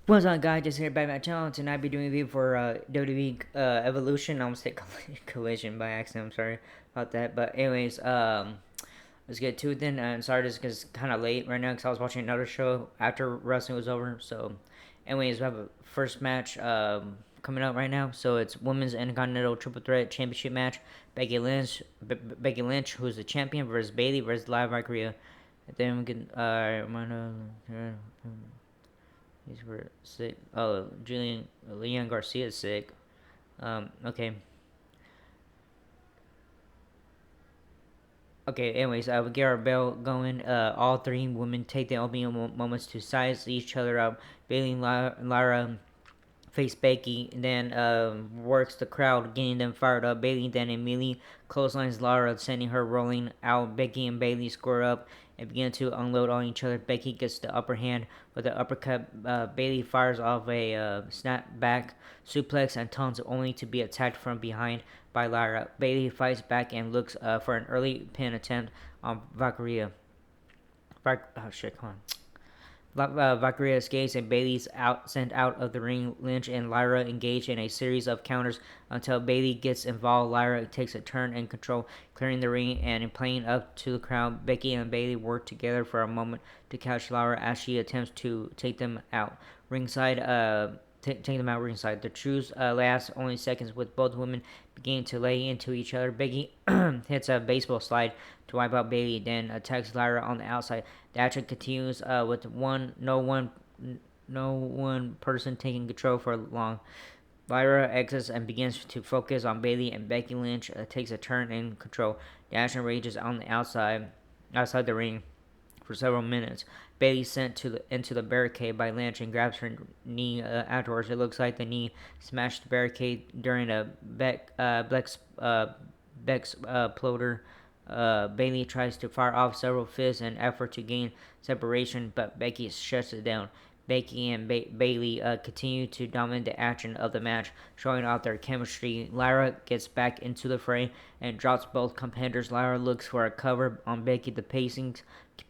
What's up, guys? Just here by my channel. Tonight I'll be doing a review for WWE Evolution. I almost said collision by accident. I'm sorry about that. But anyways, let's get to it then. And sorry, just because it's kind of late right now because I was watching another show after wrestling was over. So, anyways, we have a first match coming up right now. So it's Women's Intercontinental Triple Threat Championship match. Becky Lynch, who's the champion, versus Bayley versus Liv Korea. And then we can He's for sick. Oh, Leon Garcia is sick. Okay. Okay, anyways, we get our bell going. All three women take the opening moments to size each other up. Bailey and Lara face Becky, and then works the crowd, getting them fired up. Bailey then immediately clotheslines Lara, sending her rolling out. Becky and Bailey square up and begin to unload on each other. Becky gets the upper hand with the uppercut. Bailey fires off a snapback suplex and taunts only to be attacked from behind by Lara. Bailey fights back and looks for an early pin attempt on Valkyria. Oh shit, come on. Valkyria escapes and Bailey's sent out of the ring. Lynch and Lyra engage in a series of counters until Bailey gets involved. Lyra takes a turn in control, clearing the ring and playing up to the crowd. Becky and Bailey work together for a moment to catch Lyra as she attempts to take them out. Take them out ringside. The truce lasts only seconds, with both women beginning to lay into each other. Becky hits a baseball slide to wipe out Bailey, then attacks Lyra on the outside. The action continues with no one person taking control for long. Lyra exits and begins to focus on Bailey, and Becky Lynch takes a turn in control. The action rages on the outside the ring for several minutes. Bailey sent into the barricade by Lynch and grabs her knee afterwards. It looks like the knee smashed the barricade during a Beck's ploder. Bailey tries to fire off several fists in an effort to gain separation, but Becky shuts it down. Becky and Bailey continue to dominate the action of the match, showing off their chemistry. Lyra gets back into the fray and drops both competitors. Lyra looks for a cover on Becky. The pacing's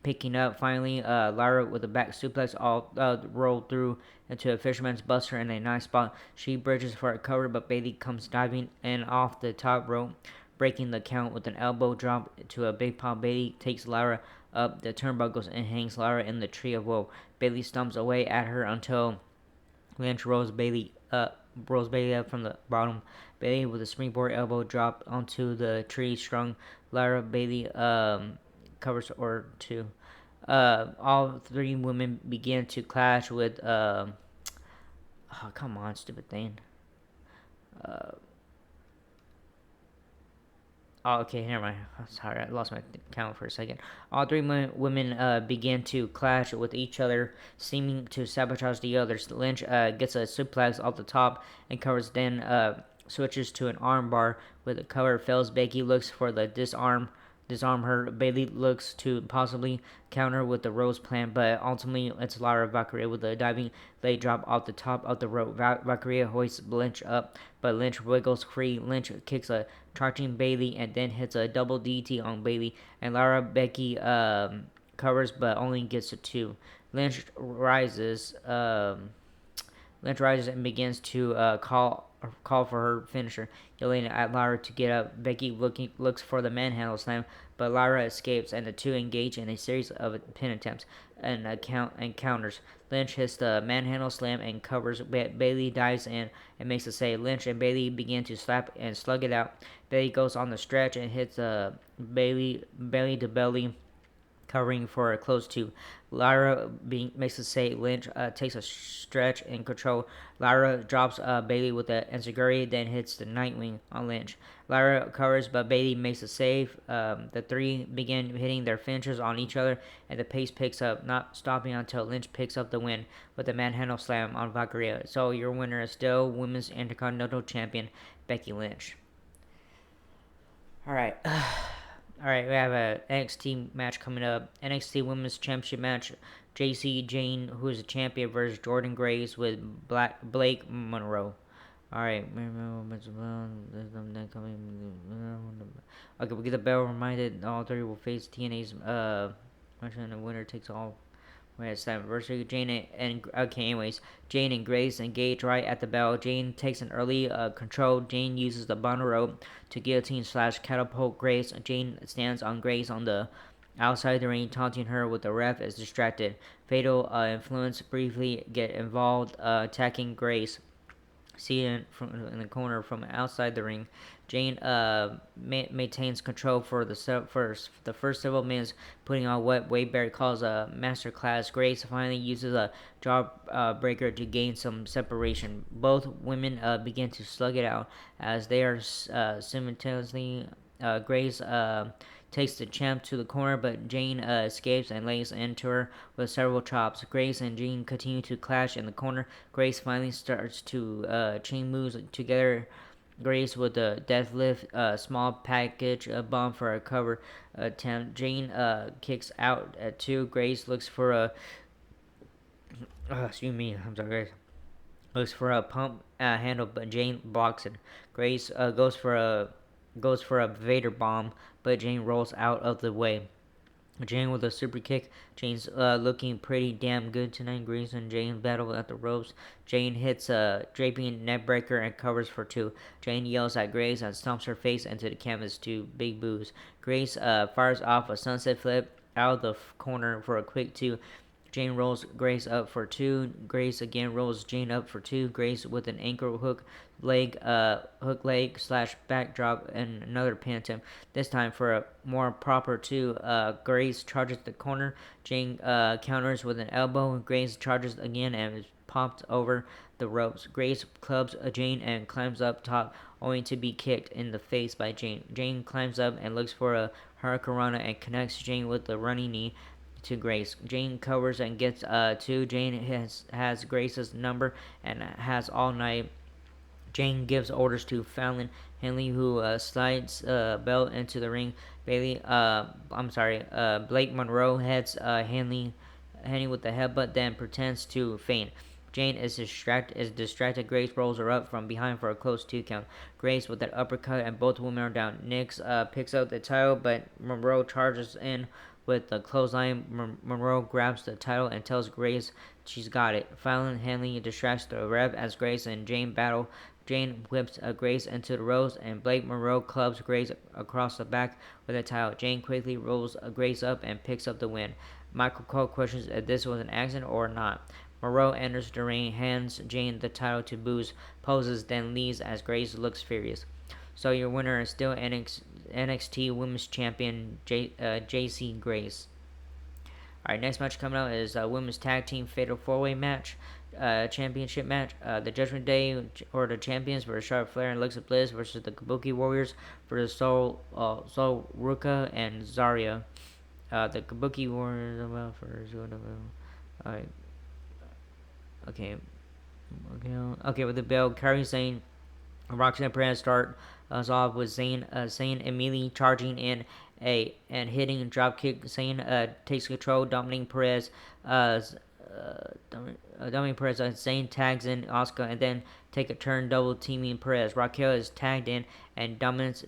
picking up. Finally, Lyra with a back suplex all rolled through into a fisherman's buster in a nice spot. She bridges for a cover, but Bailey comes diving in off the top rope, breaking the count with an elbow drop to a big pop. Bailey takes Lyra up the turnbuckles and hangs Lyra in the tree of woe. Bailey stomps away at her until Lynch rolls Bailey up from the bottom. Bailey with a springboard elbow drop onto the tree, strung Lyra. Bailey covers or two. All three women begin to clash with. Oh, come on, stupid thing. Uh, Oh, okay, never mind. Sorry, I lost my count for a second. All three women begin to clash with each other, seeming to sabotage the others. Lynch gets a suplex off the top and covers, then switches to an armbar with a cover. Fails. Becky looks for the disarm her. Bailey looks to possibly counter with the rose plant, but ultimately it's Lara Valkyria with a diving leg drop off the top of the rope. Valkyria hoists Lynch up, but Lynch wiggles free. Lynch kicks a charging Bailey and then hits a double DT on Bailey, and Becky covers but only gets a two. Lynch rises. Lynch rises and begins to call for her finisher, yelling at Lyra to get up. Becky looks for the manhandle slam, but Lyra escapes, and the two engage in a series of pin attempts and counters. Lynch hits the manhandle slam and covers. Bailey dives in and makes a save. Lynch and Bailey begin to slap and slug it out. Bailey goes on the stretch and hits belly to belly, covering for a close two. Lyra makes a save. Lynch takes a stretch and control. Lyra drops Bailey with the enziguri, then hits the Nightwing on Lynch. Lyra covers, but Bailey makes a save. The three begin hitting their finishers on each other, and the pace picks up, not stopping until Lynch picks up the win with a manhandle slam on Valkyria. So your winner is still Women's Intercontinental Champion Becky Lynch. All right. All right, we have a NXT match coming up. NXT Women's Championship match. JC Jane, who is a champion, versus Jordan Grace with Blake Monroe. All right. Okay, we get the bell reminded. All three will face TNA's and the winner takes all Wait, it's that anniversary. Anyways, Jane and Grace engage right at the bell. Jane takes an early control. Jane uses the bundle rope to guillotine slash catapult Grace. Jane stands on Grace on the outside the ring, taunting her with the ref is distracted. Fatal influence briefly get involved, attacking Grace. See it from in the corner from outside the ring. Jane maintains control for the first several minutes, putting on what Wade calls a masterclass. Grace finally uses a jaw breaker to gain some separation. Both women begin to slug it out as they are simultaneously. Grace takes the champ to the corner, but Jane escapes and lays into her with several chops. Grace and Jane continue to clash in the corner. Grace finally starts to chain moves together. Grace with a deadlift, small package bomb for a cover attempt. Jane kicks out at two. Grace looks for a. Excuse me, I'm sorry, Grace. Looks for a pump handle, but Jane blocks it. Grace goes for a Vader bomb, but Jane rolls out of the way. Jane with a super kick. Jane's looking pretty damn good tonight. Grace and Jane battle at the ropes. Jane hits a draping neckbreaker and covers for two. Jane yells at Grace and stomps her face into the canvas to big boos. Grace fires off a sunset flip out of the corner for a quick two. Jane rolls Grace up for two. Grace again rolls Jane up for two. Grace with an ankle hook leg slash backdrop and another pin attempt. This time for a more proper two. Grace charges the corner. Jane counters with an elbow. Grace charges again and is popped over the ropes. Grace clubs Jane and climbs up top, only to be kicked in the face by Jane. Jane climbs up and looks for a hurricanrana and connects Jane with the running knee to Grace. Jane covers and gets two. Jane has Grace's number and has all night. Jane gives orders to Fallon Henley, who slides belt into the ring. Blake Monroe heads Henley with the headbutt, then pretends to faint. Jane is distracted. Grace rolls her up from behind for a close two count. Grace with that uppercut, and both women are down. Nix picks up the title, but Monroe charges in with the clothesline. Monroe grabs the title and tells Grace she's got it. Fallon Henley distracts the ref as Grace and Jane battle. Jane whips Grace into the ropes, and Blake Monroe clubs Grace across the back with a title. Jane quickly rolls Grace up and picks up the win. Michael Cole questions if this was an accident or not. Monroe enters the ring, hands Jane the title to Booze, poses, then leaves as Grace looks furious. So your winner is still NXT Women's Champion JC Grace. Alright, next match coming out is Women's Tag Team Fatal 4-Way match. Championship match. The Judgment Day or the champions were Charlotte Flair and Alexa Bliss versus the Kabuki Warriors for the Sol Ruka and Zarya. The Kabuki Warriors Alright. Okay, with the bell, Kairi Sane, Roxanne Perez start us off with Sane immediately charging in and hitting a dropkick. Sane takes control, dominating Perez. Sane tags in Asuka and then take a turn double teaming Perez. Raquel is tagged in and dominates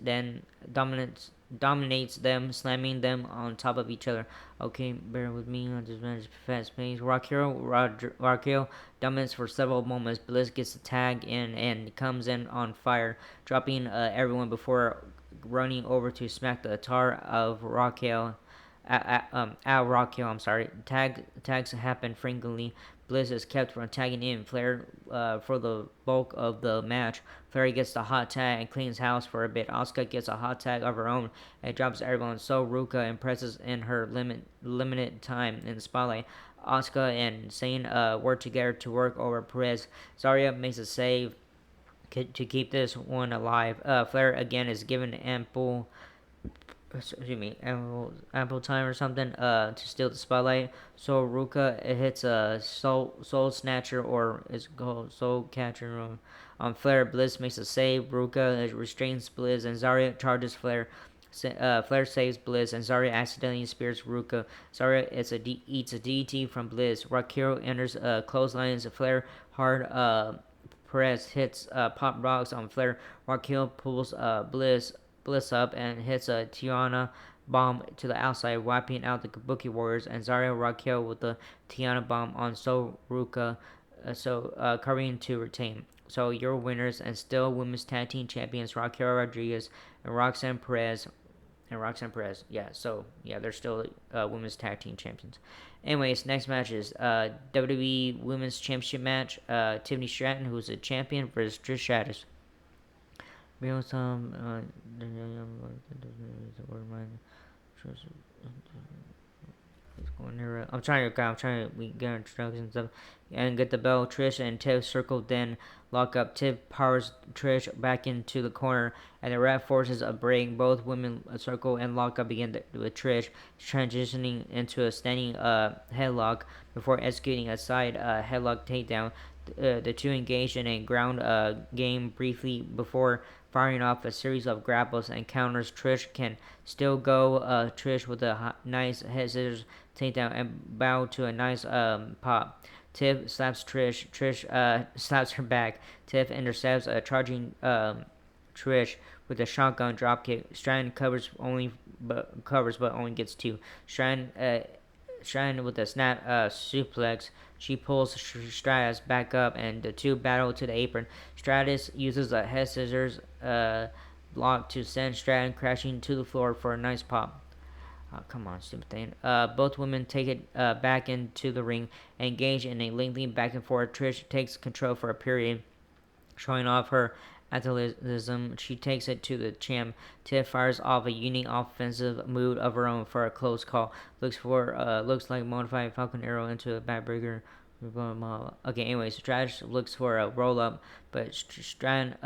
them, slamming them on top of each other. Okay, bear with me on this match fast pace. Raquel dominates for several moments. Bliss gets the tag in and comes in on fire, dropping everyone before running over to smack the tar of Raquel. Raquel, I'm sorry. Tags happen frequently. Bliss is kept from tagging in Flair for the bulk of the match. Flair gets the hot tag and cleans house for a bit. Asuka gets a hot tag of her own and drops everyone. So Ruka impresses in her limited time in the spotlight. Asuka and Sane work together to work over Perez. Zarya makes a save to keep this one alive. Flair again is given ample time or something to steal the spotlight. So Ruka hits a soul snatcher or is called soul catcher on Flair. Bliss makes a save. Ruka restrains Bliss and Zarya charges Flair. Flair saves Bliss and Zarya accidentally spears Ruka. Zarya eats a DT from Bliss. Raquel enters clotheslines Flair hard. Perez hits pop rocks on Flair. Raquel pulls Bliss up and hits a Tiana bomb to the outside, wiping out the Kabuki Warriors, and Zarya Raquel with the Tiana bomb on Soruka, covering to retain. So your winners and still women's tag team champions Raquel Rodriguez and Roxanne Perez. Yeah. So yeah, they're still women's tag team champions. Anyways, next match is WWE Women's Championship match. Tiffany Stratton, who's a champion, versus Trish Stratus. I'm trying to we get introductions and stuff, and get the bell. Trish and Tiff circle, then lock up. Tiff powers Trish back into the corner, and the ref forces a break. Both women circle and lock up again with Trish, transitioning into a standing headlock before executing a side headlock takedown. The two engage in a ground game briefly before firing off a series of grapples and counters. Trish can still go. Trish with a nice head scissors takedown and bow to a nice pop. Tiff slaps Trish. Trish slaps her back. Tiff intercepts a charging Trish with a shotgun dropkick. Stratton covers but only gets two. Stratton with a snap suplex. She pulls Stratus back up, and the two battle to the apron. Stratus uses a head scissors block to send Stratton crashing to the floor for a nice pop. Oh, come on, stupid thing. Both women take it back into the ring and engage in a lengthy back and forth. Trish takes control for a period, showing off her athleticism. She takes it to the champ. Tiff fires off a unique offensive move of her own for a close call. Looks like modified Falcon Arrow into a backbreaker. Okay, anyways, Stratus looks for a roll up, but Stratton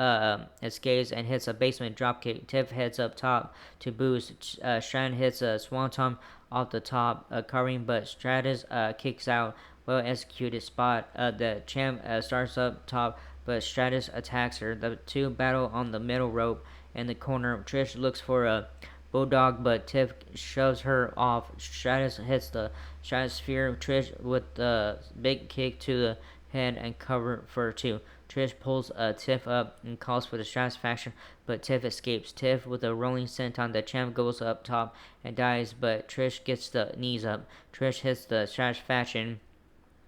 escapes and hits a basement dropkick. Tiff heads up top to boost. Stratton hits a swanton off the top, covering, but Stratus kicks out. Well executed spot. The champ starts up top, but Stratus attacks her. The two battle on the middle rope in the corner. Trish looks for a bulldog, but Tiff shoves her off. Stratus hits the stratosphere. Trish with the big kick to the head and cover for two. Trish pulls Tiff up and calls for the Stratusfaction, but Tiff escapes. Tiff with a rolling senton. The champ goes up top and dies, but Trish gets the knees up. Trish hits the Stratusfaction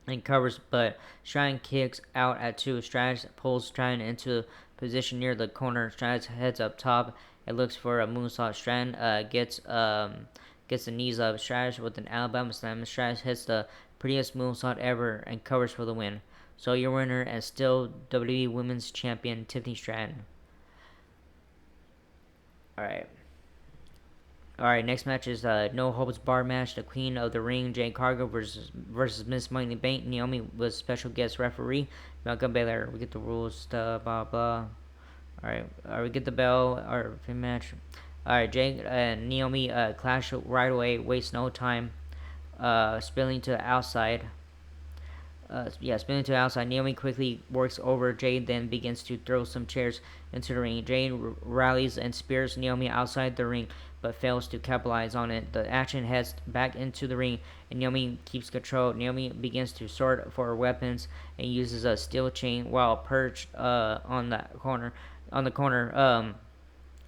and covers, but Stratton kicks out at two. Stratus pulls Stratton into position near the corner. Stratus heads up top and looks for a moonsault. Stratton gets the knees up. Stratus with an Alabama slam. Stratus hits the prettiest moonsault ever and covers for the win. So your winner and still WWE Women's Champion Tiffany Stratton. Alright, next match is No Holds Bar match. The Queen of the Ring, Jade Cargill versus Miss Money Bank. Naomi was special guest referee. Malcolm Baylor. We get the rules, stuff, blah blah. Alright, we get the bell. Our match. Alright, Jade and Naomi clash right away. Waste no time. Spilling to the outside. Spinning to the outside. Naomi quickly works over Jade, then begins to throw some chairs into the ring. Jade rallies and spears Naomi outside the ring, but fails to capitalize on it. The action heads back into the ring, and Naomi keeps control. Naomi begins to sort for her weapons and uses a steel chain while perched on the corner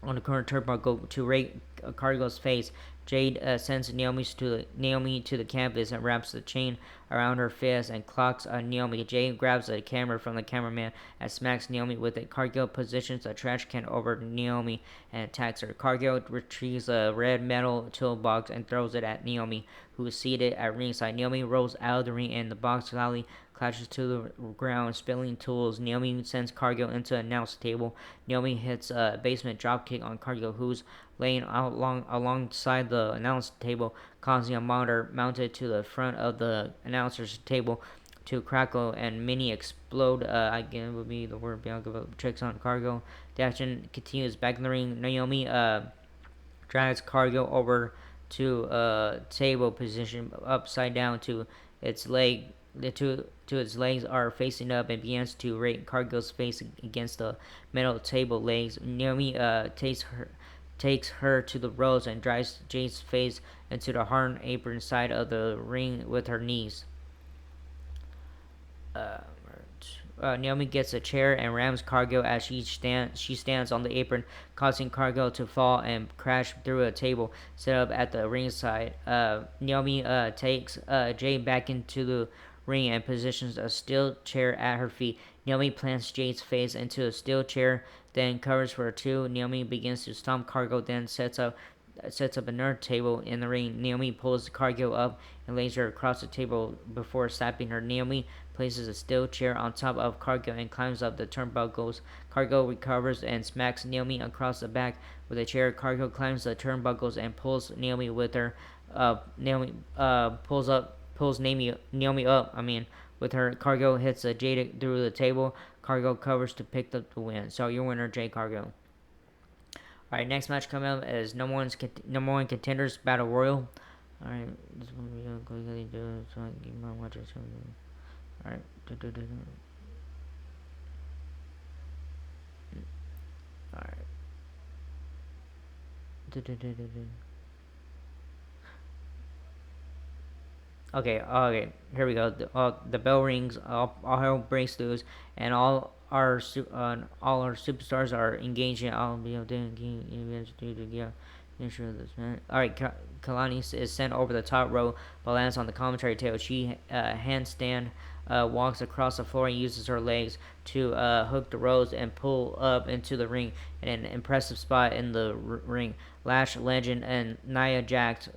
turnbuckle to rake Cargill's face. Jade sends Naomi to the canvas and wraps the chain around her fist and clocks Naomi. Jade grabs a camera from the cameraman and smacks Naomi with it. Cargill positions a trash can over Naomi and attacks her. Cargill retrieves a red metal toolbox and throws it at Naomi, who is seated at ringside. Naomi rolls out of the ring and the box loudly crashes to the ground, spilling tools. Naomi sends Cargill into an announce table. Naomi hits a basement dropkick on Cargill, who's laying alongside the announce table, causing a monitor mounted to the front of the announcer's table to crackle and mini explode. Again, would be the word Bianca tricks on Cargill. The action continues back in the ring. Naomi drags Cargill over to a table position upside down to its leg. Its legs are facing up and begins to rake Cargill's face against the metal table legs. Naomi takes her to the ropes and drives Jade's face into the hard apron side of the ring with her knees. Naomi gets a chair and rams Cargill as she stands on the apron, causing Cargill to fall and crash through a table set up at the ringside. Naomi takes Jade back into the ring and positions a steel chair at her feet. Naomi plants Jade's face into a steel chair, then covers for two. Naomi begins to stomp Cargill, then sets up another table in the ring. Naomi pulls Cargill up and lays her across the table before slapping her. Naomi places a steel chair on top of Cargill and climbs up the turnbuckles. Cargill recovers and smacks Naomi across the back with a chair. Cargill climbs the turnbuckles and pulls Naomi with her. Naomi pulls Naomi up. With her. Cargill hits a Jade through the table. Cargill covers to pick up the win. So your winner, Jade Cargill. All right, next match coming up is number one contenders battle royal. All right, this one we gonna quickly do so I can keep my watchers. All right, all right. Okay, here we go. The bell rings. All hell breaks loose, and all our superstars are engaging. I'll be able to get ensure this man. All right, Kalani is sent over the top rope, but lands on the commentary table. She handstand walks across the floor and uses her legs to hook the ropes and pull up into the ring in an impressive spot in the ring. Lash Legend and Nia Jax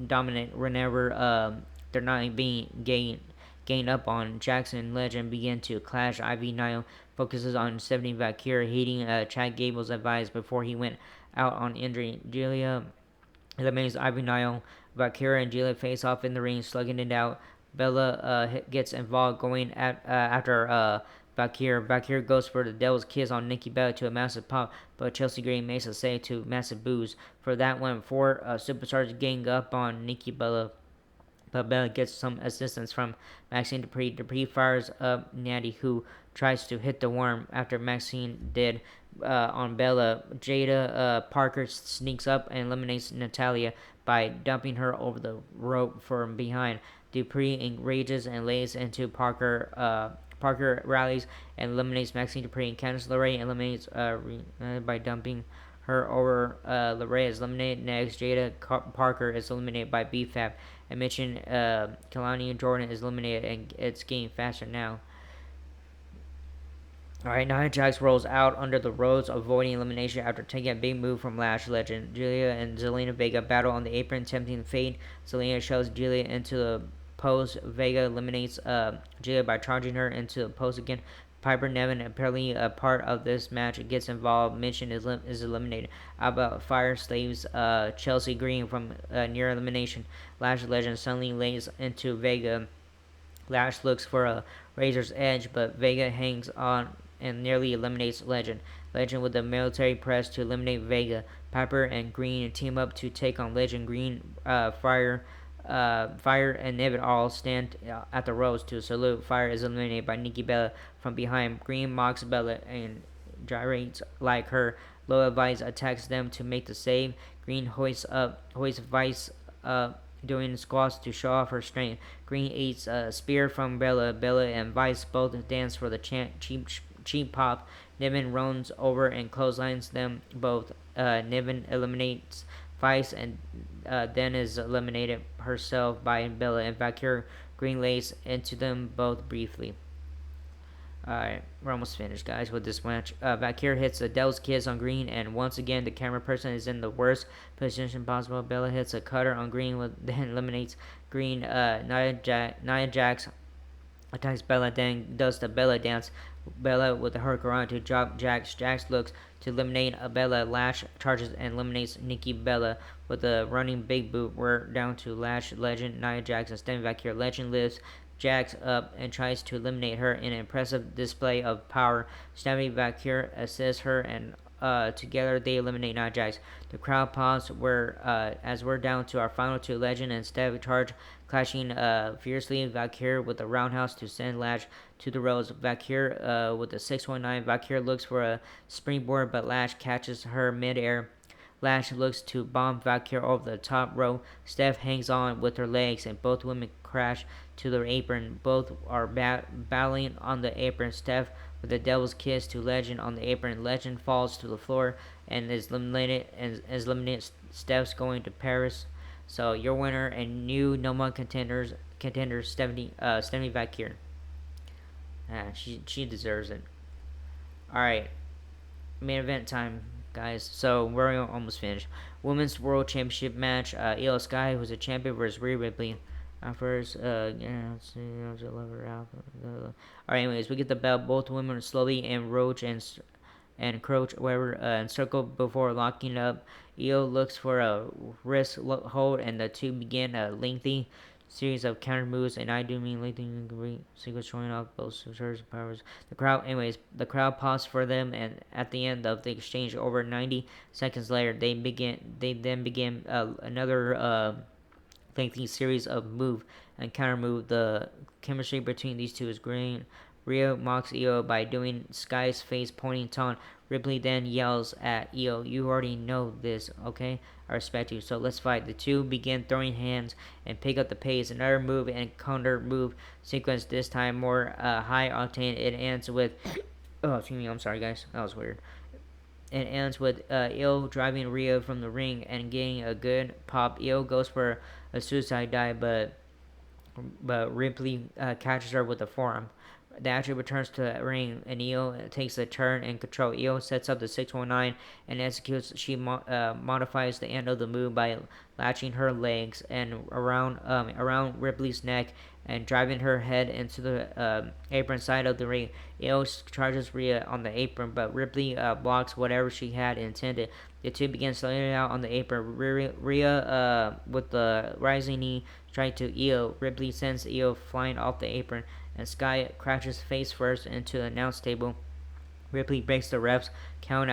dominate whenever they're not being gained up on. Jackson Legend begin to clash. Ivy Nile focuses on 70 Valkyrie, heeding Chad Gable's advice before he went out on injury. Julia eliminates Ivy Nile. Valkyrie and Julia face off in the ring, slugging it out. Bella gets involved, going after Valkyrie. Valkyrie goes for the devil's kiss on Nikki Bella to a massive pop, but Chelsea Green makes a save to massive boos. For that one, four superstars gang up on Nikki Bella, but Bella gets some assistance from Maxine Dupree. Dupree fires up Natty, who tries to hit the worm after Maxine did on Bella. Jada Parker sneaks up and eliminates Natalia by dumping her over the rope from behind. Dupree enrages and lays into Parker. Parker rallies and eliminates Maxine Dupree, and Candice LeRae eliminates by dumping her over. LeRae is eliminated. Next, Jada Parker is eliminated by BFAB. I mentioned Kalani Jordan is eliminated, and it's getting faster now. Alright, Nia Jax rolls out under the ropes, avoiding elimination after taking a big move from Lash Legend. Julia and Zelina Vega battle on the apron, attempting to fade. Zelina shoves Julia into the post. Vega eliminates Julia by charging her into the post again. Piper Niven, apparently a part of this match, gets involved. Mission is eliminated. Alba Fire slaves Chelsea Green from near elimination. Lash Legend suddenly lays into Vega. Lash looks for a razor's edge, but Vega hangs on and nearly eliminates Legend. Legend with the military press to eliminate Vega. Piper and Green team up to take on Legend. Green, Fire, and Niven all stand at the ropes to salute. Fire is eliminated by Nikki Bella from behind. Green mocks Bella and gyrates like her. Low Vice attacks them to make the save. Green hoists Vice doing squats to show off her strength. Green eats a spear from Bella. Bella and Vice both dance for the cheap pop. Niven runs over and clotheslines them both. Niven eliminates Vice and then is eliminated herself by Bella and Valkyrie. Green lays into them both briefly. Alright, we're almost finished, guys, with this match. Valkyrie hits a Devil's Kiss on Green, and once again, the camera person is in the worst position possible. Bella hits a cutter on Green, then eliminates Green. Nia Jax attacks Bella, then does the Bella dance. Bella with the Hurricane to drop Jax. Jax looks to eliminate Bella. Lash charges and eliminates Nikki Bella with a running big boot. We're down to Lash, Legend, Nia Jax, and Steven Valkyrie. Legend lifts Jax up and tries to eliminate her in an impressive display of power. Stephanie Valkyrie assists her, and together they eliminate Nia Jax. The crowd pops as we're down to our final two. Legend and Steph charge, clashing fiercely. Valkyrie with a roundhouse to send Lash to the ropes. Valkyrie with a 619. Valkyrie looks for a springboard, but Lash catches her midair. Lash looks to bomb Valkyrie over the top rope. Steph hangs on with her legs, and both women crash to their apron. Both are battling on the apron. Steph with the devil's kiss to Legend on the apron. Legend falls to the floor and is eliminated. Steph's going to Paris. So your winner and new number one contenders Stephanie Valkyrie. She deserves it. All right, main event time, guys. So we're almost finished. Women's World Championship match. Io Sky, who's a champion, versus Rhea Ripley. First, Alright, anyways, we get the belt. Both women slowly and Roach and Crouch, whatever, circle before locking up. Io looks for a wrist hold, and the two begin a lengthy series of counter moves, and I do mean lengthy sequence showing off both supers powers. The crowd paused for them, and at the end of the exchange, over 90 seconds later, they then begin another lengthy series of move and counter move. The chemistry between these two is great. Rhea mocks Io by doing Sky's face pointing taunt. Ripley then yells at Io, "You already know this, okay? I respect you, so let's fight." The two begin throwing hands and pick up the pace. Another move and counter move sequence, this time more high octane. It ends with oh, excuse me, I'm sorry guys, that was weird. It ends with Io driving Rhea from the ring and getting a good pop. Io goes for a suicide dive, but Ripley catches her with a forearm. The action returns to the ring, and Io takes a turn and control. Io sets up the 619 and executes. She modifies the end of the move by latching her legs and around Ripley's neck and driving her head into the apron side of the ring. Io charges Rhea on the apron, but Ripley blocks whatever she had intended. The two begin sliding out on the apron. Rhea with the rising knee strike to Io. Ripley sends Io flying off the apron, and Sky crashes face first into the announce table. Ripley breaks the ref's count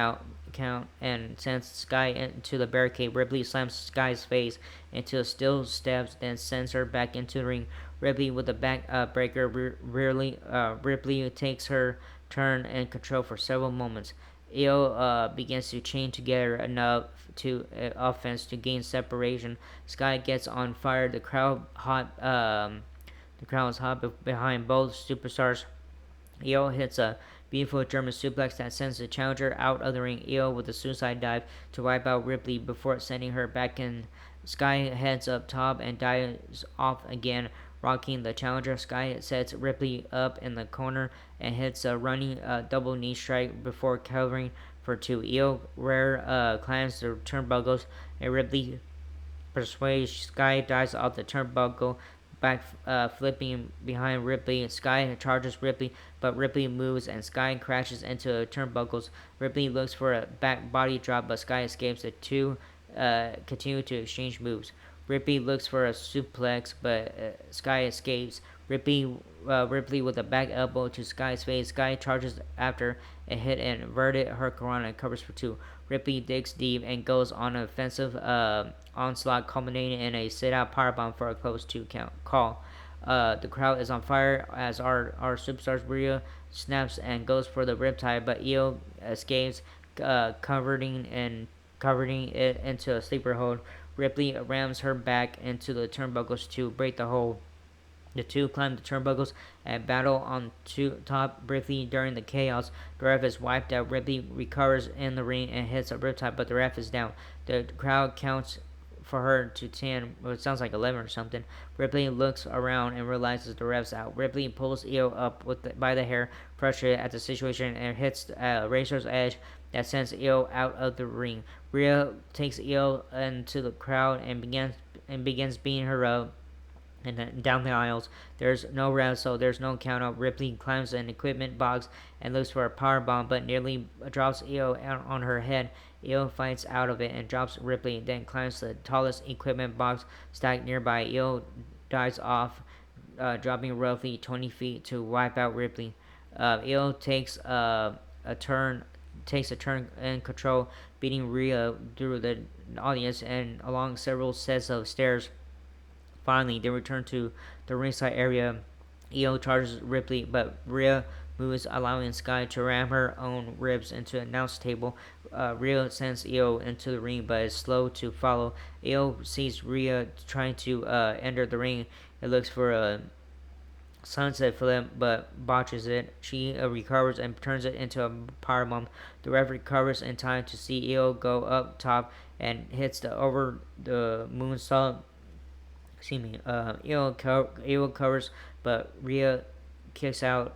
and sends Sky into the barricade. Ripley slams Sky's face into steel steps, then sends her back into the ring. Ripley with the back breaker. Ripley takes her turn and control for several moments. Io begins to chain together enough to offense to gain separation. Sky gets on fire. The crowd is hot behind both superstars. Io hits a beautiful German suplex that sends the challenger out of the ring. Io with a suicide dive to wipe out Ripley before sending her back in. Sky heads up top and dives off again, rocking the challenger. Sky sets Ripley up in the corner and hits a running double knee strike before covering for two. Io climbs the turnbuckles, and Ripley persuades Sky dives off the turnbuckle, back flipping behind Ripley. Sky charges Ripley, but Ripley moves and Sky crashes into the turnbuckles. Ripley looks for a back body drop, but Sky escapes. The two continue to exchange moves. Ripley looks for a suplex, but Sky escapes. Ripley with a back elbow to Sky's face. Sky charges after a hit and inverted hurricanrana and covers for two. Ripley digs deep and goes on an offensive onslaught, culminating in a sit-out powerbomb for a close two count call. The crowd is on fire as our superstars Rhea snaps and goes for the riptide, but Io escapes, covering it into a sleeper hold. Ripley rams her back into the turnbuckles to break the hold. The two climb the turnbuckles and battle on top briefly during the chaos. The ref is wiped out. Ripley recovers in the ring and hits a riptide, but the ref is down. The crowd counts for her to 10, well, it sounds like 11 or something. Ripley looks around and realizes the ref's out. Ripley pulls Io up by the hair, frustrated at the situation, and hits Razor's Edge that sends Io out of the ring. Rhea takes Io into the crowd and begins beating her up and down the aisles. There's no rest, so there's no count out. Ripley climbs an equipment box and looks for a power bomb, but nearly drops Io on her head. Io fights out of it and drops Ripley, then climbs the tallest equipment box stacked nearby. Io dives off, dropping roughly 20 feet to wipe out Ripley. Io takes a turn in control, beating Rhea through the audience and along several sets of stairs. Finally, they return to the ringside area. Io charges Ripley, but Rhea moves, allowing Sky to ram her own ribs into the announce table. Rhea sends Io into the ring, but is slow to follow. Io sees Rhea trying to enter the ring. It looks for a sunset flip, but botches it. She recovers and turns it into a powerbomb. The ref recovers in time to see Io go up top and hits the over the moonsault. Excuse me. Io covers, but Rhea kicks out.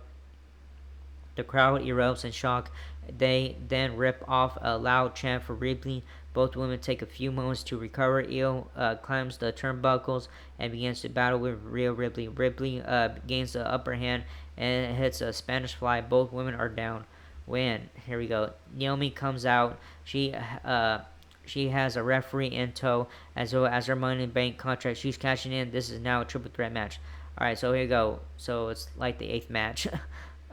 The crowd erupts in shock. They then rip off a loud chant for Ripley. Both women take a few moments to recover. Io climbs the turnbuckles and begins to battle with Rhea Ripley. Ripley gains the upper hand and hits a Spanish fly. Both women are down. When here we go. Naomi comes out. She has a referee in tow as well as her Money in the Bank contract. She's cashing in. This is now a triple threat match. All right, so here you go. So it's like the 8th match.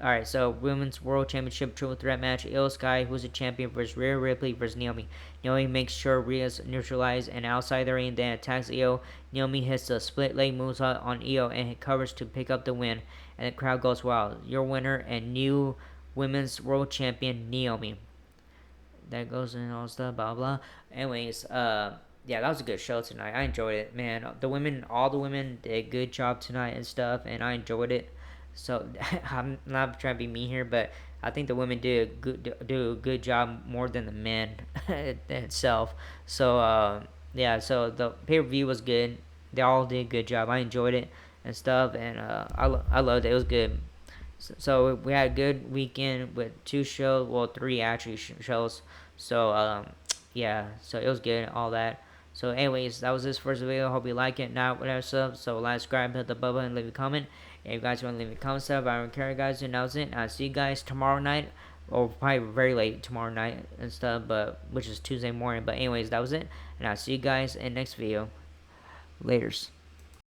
Alright, so Women's World Championship Triple Threat match. Io Sky, who's the champion, versus Rhea Ripley versus Naomi. Naomi makes sure Rhea's neutralized and outside the ring, then attacks Io. Naomi hits a split leg moonsault on Io and covers to pick up the win. And the crowd goes wild. Your winner and new Women's World Champion, Naomi. That goes in all stuff, blah blah. Anyways, yeah, that was a good show tonight. I enjoyed it, man. All the women did a good job tonight and stuff, and I enjoyed it. So I'm not trying to be mean here, but I think the women do a good job more than the men itself. So yeah, so the pay per view was good. They all did a good job. I enjoyed it and stuff, and I loved it. It was good. So we had a good weekend with 2 shows, well 3 actually shows. So yeah, so it was good, all that. So anyways, that was this first video. Hope you like it. Now whatever stuff. So like, subscribe, hit the bell button, leave a comment. If you guys want to leave a comment stuff, I don't care, guys. And that was it. I'll see you guys tomorrow night, or probably very late tomorrow night and stuff, but which is Tuesday morning. But anyways, that was it, and I'll see you guys in next video. Laters.